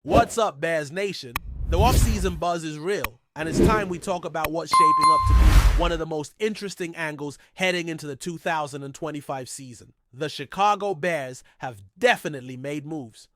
What's up, Bears Nation? The offseason buzz is real, and it's time we talk about what's shaping up to be one of the most interesting angles heading into the 2025 season. The Chicago Bears have definitely made moves.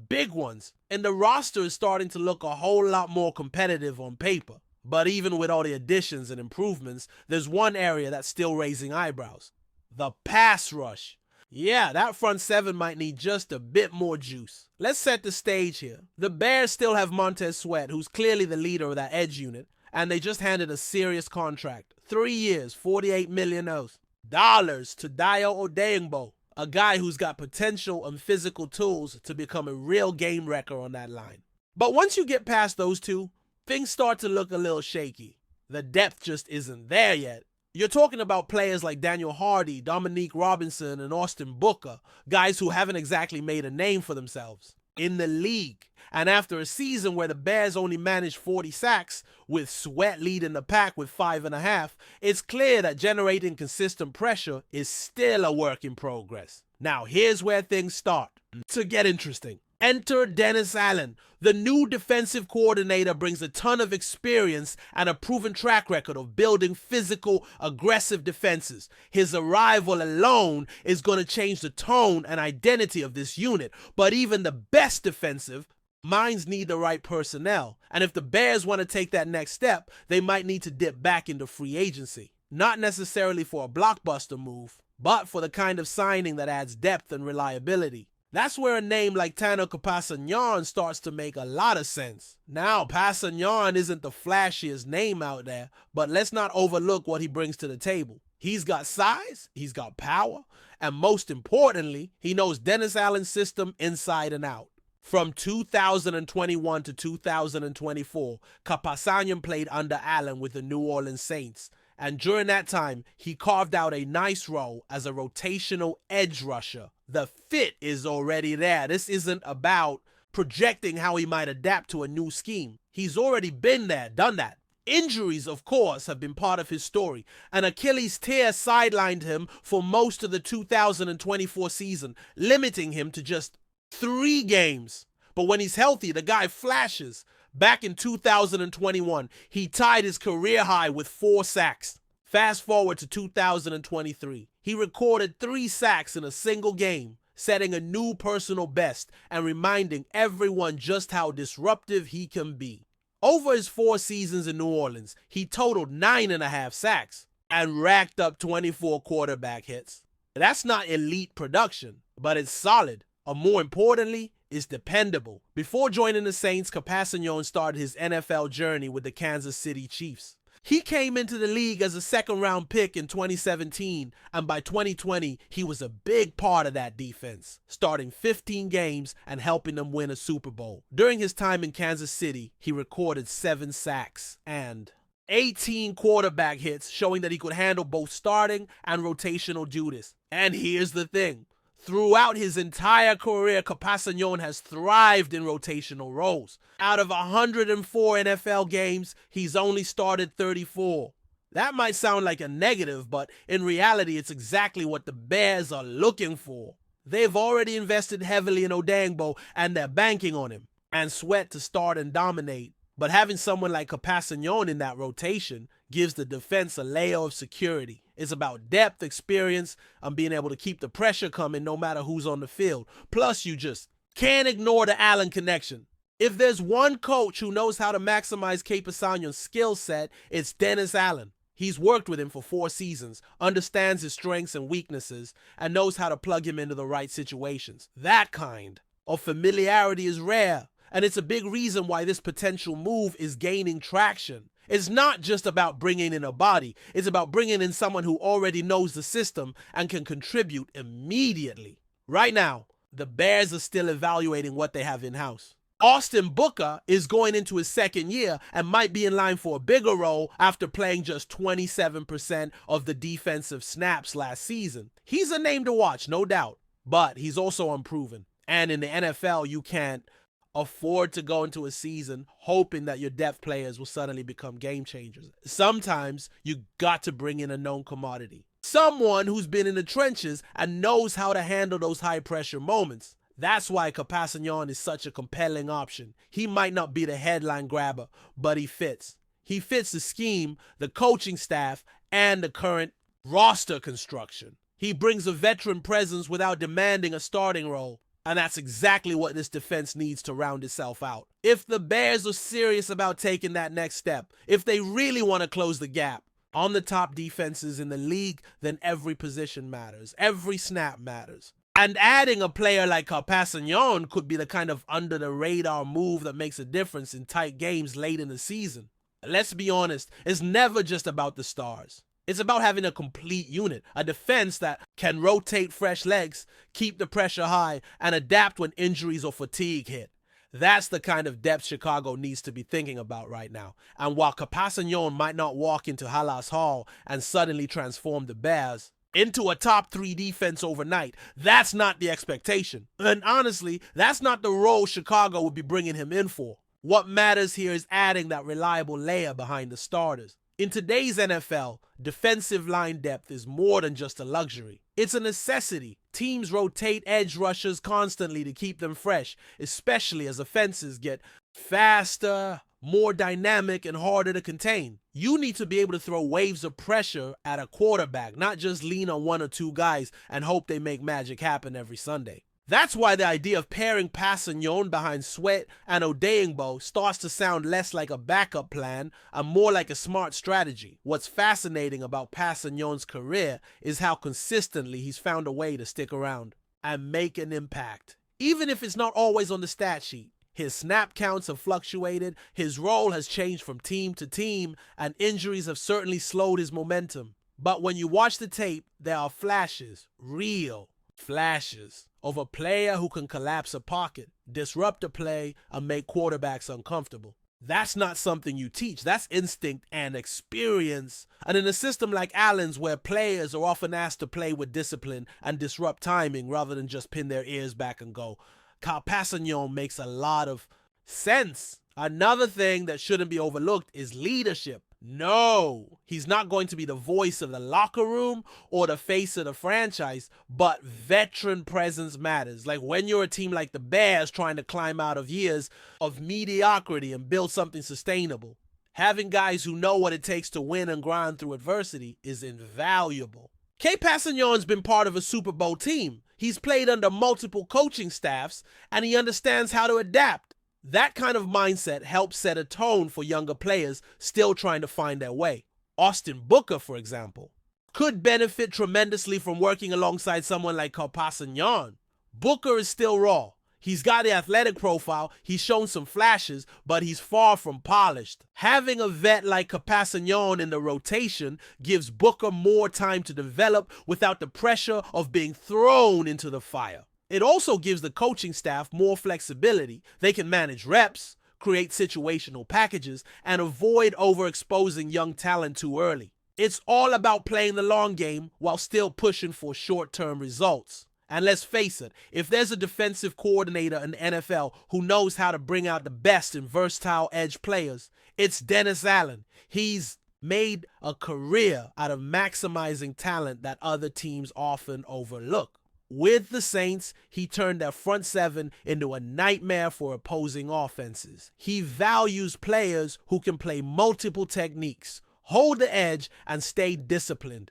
Big ones, and the roster is starting to look a whole lot more competitive on paper. But even with all the additions and improvements, there's one area that's still raising eyebrows. The pass rush. Yeah, that front seven might need just a bit more juice. Let's set the stage here. The Bears still have Montez Sweat, who's clearly the leader of that edge unit, and they just handed a serious contract. 3 years, $48 million to Dayo Odeyingbo, a guy who's got potential and physical tools to become a real game wrecker on that line. But once you get past those two, things start to look a little shaky. The depth just isn't there yet. You're talking about players like Daniel Hardy, Dominique Robinson, and Austin Booker, guys who haven't exactly made a name for themselves in the league. And after a season where the Bears only managed 40 sacks, with Sweat leading the pack with 5.5, it's clear that generating consistent pressure is still a work in progress. Now here's where things start to get interesting. Enter Dennis Allen. The new defensive coordinator brings a ton of experience and a proven track record of building physical, aggressive defenses. His arrival alone is going to change the tone and identity of this unit. But even the best defensive minds need the right personnel. And if the Bears want to take that next step, they might need to dip back into free agency. Not necessarily for a blockbuster move, but for the kind of signing that adds depth and reliability. That's where a name like Tanner Passanyan starts to make a lot of sense. Now, Passanyan isn't the flashiest name out there, but let's not overlook what he brings to the table. He's got size, he's got power, and most importantly, he knows Dennis Allen's system inside and out. From 2021 to 2024, Passanyan played under Allen with the New Orleans Saints. And during that time, he carved out a nice role as a rotational edge rusher. The fit is already there. This isn't about projecting how he might adapt to a new scheme. He's already been there, done that. Injuries, of course, have been part of his story. An Achilles tear sidelined him for most of the 2024 season, limiting him to just 3 games. But when he's healthy, the guy flashes. Back in 2021, he tied his career high with 4 sacks. Fast forward to 2023, he recorded 3 sacks in a single game, setting a new personal best and reminding everyone just how disruptive he can be. Over his 4 seasons in New Orleans, he totaled 9.5 sacks and racked up 24 quarterback hits. That's not elite production, but it's solid. Or more importantly, is dependable. Before joining the Saints, Passanyan started his NFL journey with the Kansas City Chiefs. He came into the league as a second-round pick in 2017, and by 2020, he was a big part of that defense, starting 15 games and helping them win a Super Bowl. During his time in Kansas City, he recorded 7 sacks and 18 quarterback hits, showing that he could handle both starting and rotational duties. And here's the thing. Throughout his entire career, Passanyan has thrived in rotational roles. Out of 104 NFL games, he's only started 34. That might sound like a negative, but in reality, it's exactly what the Bears are looking for. They've already invested heavily in Odeyingbo, and they're banking on him and Sweat to start and dominate. But having someone like Passanyan in that rotation gives the defense a layer of security. It's about depth, experience, and being able to keep the pressure coming no matter who's on the field. Plus, you just can't ignore the Allen connection. If there's one coach who knows how to maximize Passanyan's skill set, it's Dennis Allen. He's worked with him for 4 seasons, understands his strengths and weaknesses, and knows how to plug him into the right situations. That kind of familiarity is rare, and it's a big reason why this potential move is gaining traction. It's not just about bringing in a body. It's about bringing in someone who already knows the system and can contribute immediately. Right now, the Bears are still evaluating what they have in-house. Austin Booker is going into his 2nd year and might be in line for a bigger role after playing just 27% of the defensive snaps last season. He's a name to watch, no doubt, but he's also unproven. And in the NFL, you can't afford to go into a season hoping that your depth players will suddenly become game changers. Sometimes you got to bring in a known commodity. Someone who's been in the trenches and knows how to handle those high pressure moments. That's why Capassignon is such a compelling option. He might not be the headline grabber, but he fits. He fits the scheme, the coaching staff, and the current roster construction. He brings a veteran presence without demanding a starting role. And that's exactly what this defense needs to round itself out. If the Bears are serious about taking that next step, if they really want to close the gap on the top defenses in the league, then every position matters. Every snap matters. And adding a player like Capassignon could be the kind of under-the-radar move that makes a difference in tight games late in the season. Let's be honest, it's never just about the stars. It's about having a complete unit, a defense that can rotate fresh legs, keep the pressure high, and adapt when injuries or fatigue hit. That's the kind of depth Chicago needs to be thinking about right now. And while Capassignon might not walk into Halas Hall and suddenly transform the Bears into a top 3 defense overnight, that's not the expectation. And honestly, that's not the role Chicago would be bringing him in for. What matters here is adding that reliable layer behind the starters. In today's NFL, defensive line depth is more than just a luxury. It's a necessity. Teams rotate edge rushers constantly to keep them fresh, especially as offenses get faster, more dynamic, and harder to contain. You need to be able to throw waves of pressure at a quarterback, not just lean on 1 or 2 guys and hope they make magic happen every Sunday. That's why the idea of pairing Passignon behind Sweat and Odeyingbo starts to sound less like a backup plan and more like a smart strategy. What's fascinating about Passignon's career is how consistently he's found a way to stick around and make an impact. Even if it's not always on the stat sheet. His snap counts have fluctuated, his role has changed from team to team, and injuries have certainly slowed his momentum. But when you watch the tape, there are flashes, real flashes, of a player who can collapse a pocket, disrupt a play, and make quarterbacks uncomfortable. That's not something you teach. That's instinct and experience. And in a system like Allen's, where players are often asked to play with discipline and disrupt timing rather than just pin their ears back and go, Capassignon makes a lot of sense. Another thing that shouldn't be overlooked is leadership. No, he's not going to be the voice of the locker room or the face of the franchise, but veteran presence matters. Like when you're a team like the Bears trying to climb out of years of mediocrity and build something sustainable, having guys who know what it takes to win and grind through adversity is invaluable. Passignon's been part of a Super Bowl team. He's played under multiple coaching staffs, and he understands how to adapt. That kind of mindset helps set a tone for younger players still trying to find their way. Austin Booker, for example, could benefit tremendously from working alongside someone like Capassignon. Booker is still raw. He's got the athletic profile, he's shown some flashes, but he's far from polished. Having a vet like Capassignon in the rotation gives Booker more time to develop without the pressure of being thrown into the fire. It also gives the coaching staff more flexibility. They can manage reps, create situational packages, and avoid overexposing young talent too early. It's all about playing the long game while still pushing for short-term results. And let's face it, if there's a defensive coordinator in the NFL who knows how to bring out the best in versatile edge players, it's Dennis Allen. He's made a career out of maximizing talent that other teams often overlook. With the Saints, he turned their front seven into a nightmare for opposing offenses. He values players who can play multiple techniques, hold the edge, and stay disciplined.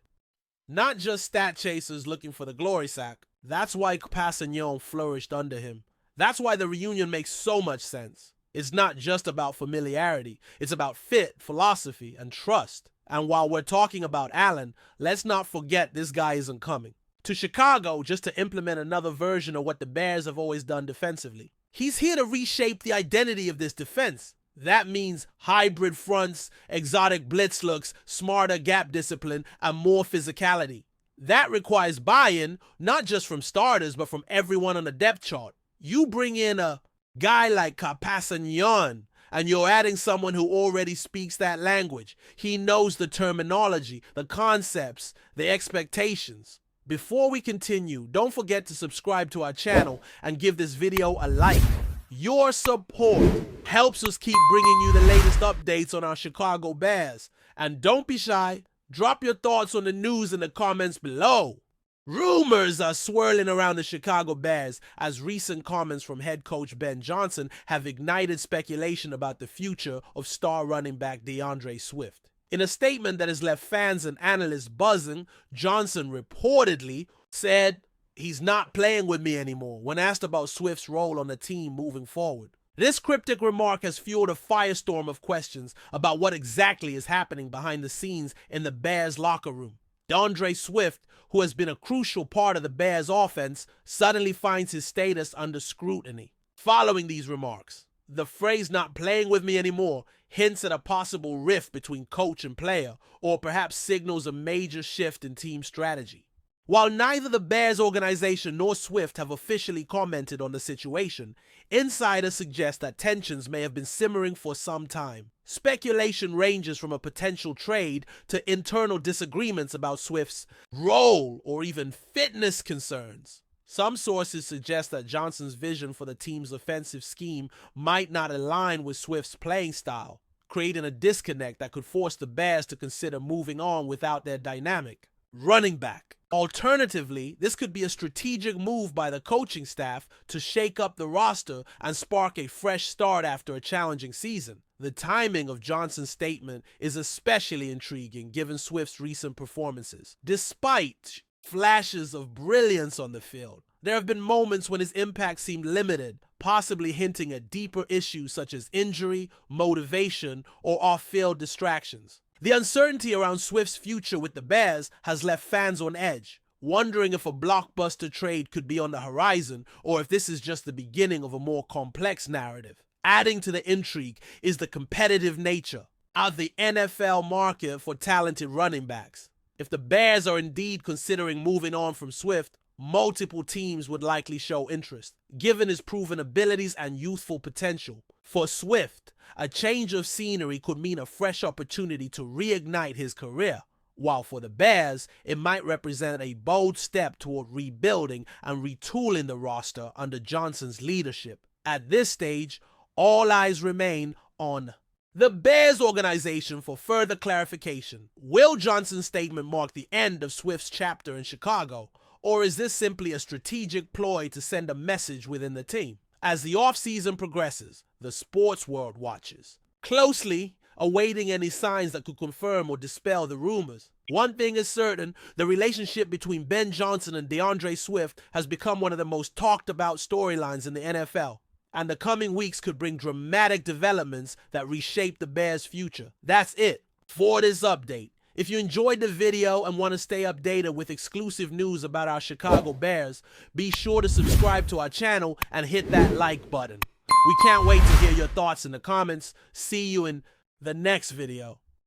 Not just stat chasers looking for the glory sack. That's why Passignon flourished under him. That's why the reunion makes so much sense. It's not just about familiarity. It's about fit, philosophy, and trust. And while we're talking about Allen, let's not forget this guy isn't coming to Chicago just to implement another version of what the Bears have always done defensively. He's here to reshape the identity of this defense. That means hybrid fronts, exotic blitz looks, smarter gap discipline, and more physicality. That requires buy-in, not just from starters, but from everyone on the depth chart. You bring in a guy like Capassignon, and you're adding someone who already speaks that language. He knows the terminology, the concepts, the expectations. Before we continue, don't forget to subscribe to our channel and give this video a like. Your support helps us keep bringing you the latest updates on our Chicago Bears. And don't be shy, drop your thoughts on the news in the comments below. Rumors are swirling around the Chicago Bears as recent comments from head coach Ben Johnson have ignited speculation about the future of star running back DeAndre Swift. In a statement that has left fans and analysts buzzing, Johnson reportedly said he's not playing with me anymore when asked about Swift's role on the team moving forward. This cryptic remark has fueled a firestorm of questions about what exactly is happening behind the scenes in the Bears locker room. DeAndre Swift, who has been a crucial part of the Bears offense, suddenly finds his status under scrutiny. Following these remarks, the phrase "not playing with me anymore" hints at a possible rift between coach and player, or perhaps signals a major shift in team strategy. While neither the Bears organization nor Swift have officially commented on the situation, insiders suggest that tensions may have been simmering for some time. Speculation ranges from a potential trade to internal disagreements about Swift's role or even fitness concerns. Some sources suggest that Johnson's vision for the team's offensive scheme might not align with Swift's playing style, creating a disconnect that could force the Bears to consider moving on without their dynamic running back. Alternatively, this could be a strategic move by the coaching staff to shake up the roster and spark a fresh start after a challenging season. The timing of Johnson's statement is especially intriguing given Swift's recent performances. Despite flashes of brilliance on the field, there have been moments when his impact seemed limited, possibly hinting at deeper issues such as injury, motivation, or off-field distractions. The uncertainty around Swift's future with the Bears has left fans on edge, wondering if a blockbuster trade could be on the horizon or if this is just the beginning of a more complex narrative. Adding to the intrigue is the competitive nature of the NFL market for talented running backs. If the Bears are indeed considering moving on from Swift, multiple teams would likely show interest, given his proven abilities and youthful potential. For Swift, a change of scenery could mean a fresh opportunity to reignite his career, while for the Bears, it might represent a bold step toward rebuilding and retooling the roster under Johnson's leadership. At this stage, all eyes remain on the Bears organization for further clarification. Will Johnson's statement mark the end of Swift's chapter in Chicago, or is this simply a strategic ploy to send a message within the team? As the offseason progresses, the sports world watches closely, awaiting any signs that could confirm or dispel the rumors. One thing is certain, the relationship between Ben Johnson and DeAndre Swift has become one of the most talked about storylines in the NFL, and the coming weeks could bring dramatic developments that reshape the Bears' future. That's it for this update. If you enjoyed the video and want to stay updated with exclusive news about our Chicago Bears, be sure to subscribe to our channel and hit that like button. We can't wait to hear your thoughts in the comments. See you in the next video.